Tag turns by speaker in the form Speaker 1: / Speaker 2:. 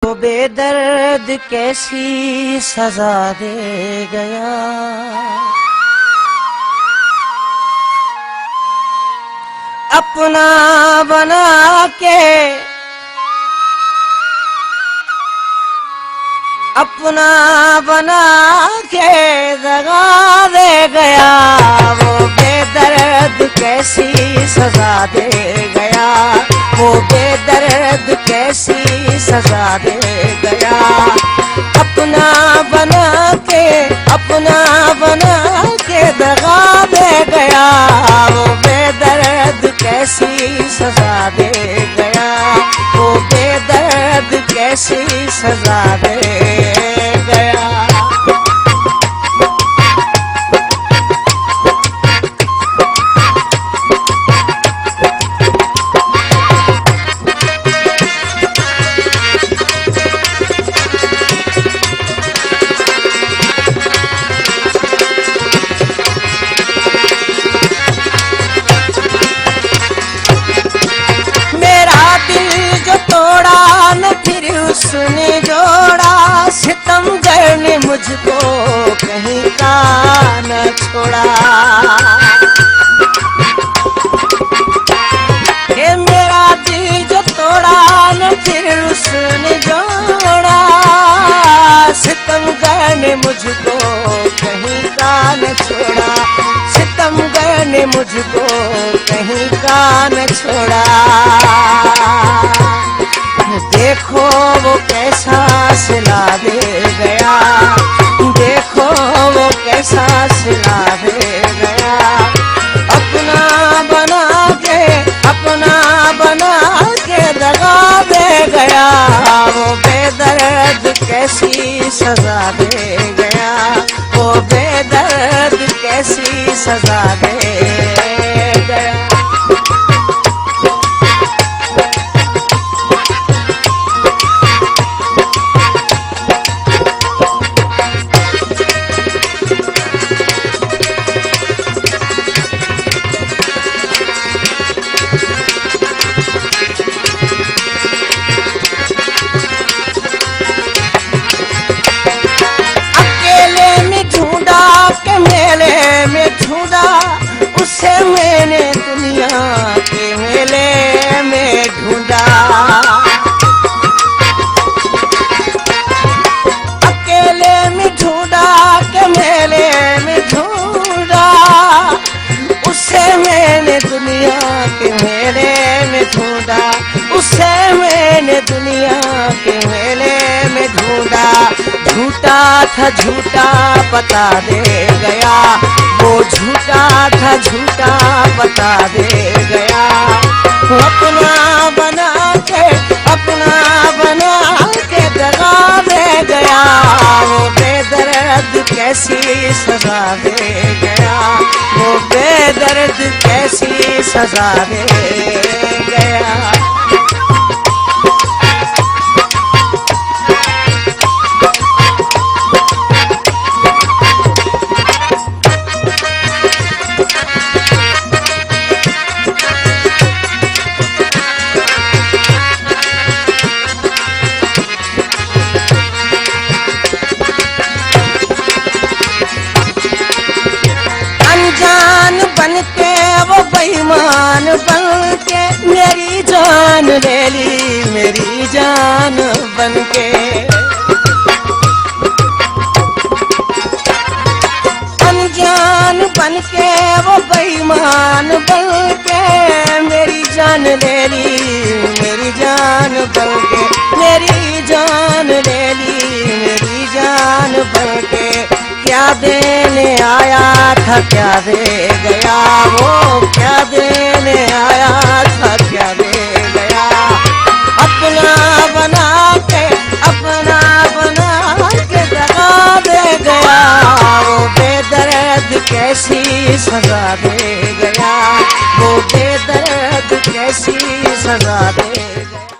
Speaker 1: वो बेदर्द कैसी सजा दे गया। अपना बना के दगा दे गया। वो बेदर्द कैसी सजा दे गया। वो बेदर्द कैसी सजा दे गया। अपना बना के दगा दे गया। वो बेदर्द कैसी सजा दे गया। वो बेदर्द कैसी सजा दे गया। उसने जोड़ा सितमगर ने मुझको कहीं का न छोड़ा। ये मेरा दिल जो तोड़ा न फिर उसने जोड़ा। सितमगर ने मुझको कहीं का न छोड़ा। सितमगर ने मुझको कहीं का न छोड़ा। देखो वो कैसा सिला दे गया। देखो वो कैसा सिला दे गया। अपना बना के दगा दे गया। वो बेदर्द कैसी सजा दे गया। वो बेदर्द कैसी सजा दे गया। उसे मैंने दुनिया के मेले में ढूंढा। अकेले में ढूंढा के मेले में ढूंढा। उसे मैंने दुनिया के मेले में ढूंढा। उसे मैंने दुनिया के मेले में ढूंढा। झूठा था झूठा बता दे गया। वो झूठा था झूठा बता दे गया। अपना बना के दगा दे गया। वो बेदर्द कैसी सजा दे गया। वो बेदर्द कैसी सजा दे गया। बनके वो बेईमान बनके मेरी जान ले ली। मेरी जान बनके अनजान बनके वो बेईमान बनके मेरी जान ले ली। मेरी जान बनके मेरी जान ले ली। मेरी जान बनके क्या देने आया था क्या दे गया। वो क्या देने आया था क्या दे गया। अपना बना के दगा दे गया। वो बेदर्द कैसी सजा दे गया। वो बेदर्द कैसी सजा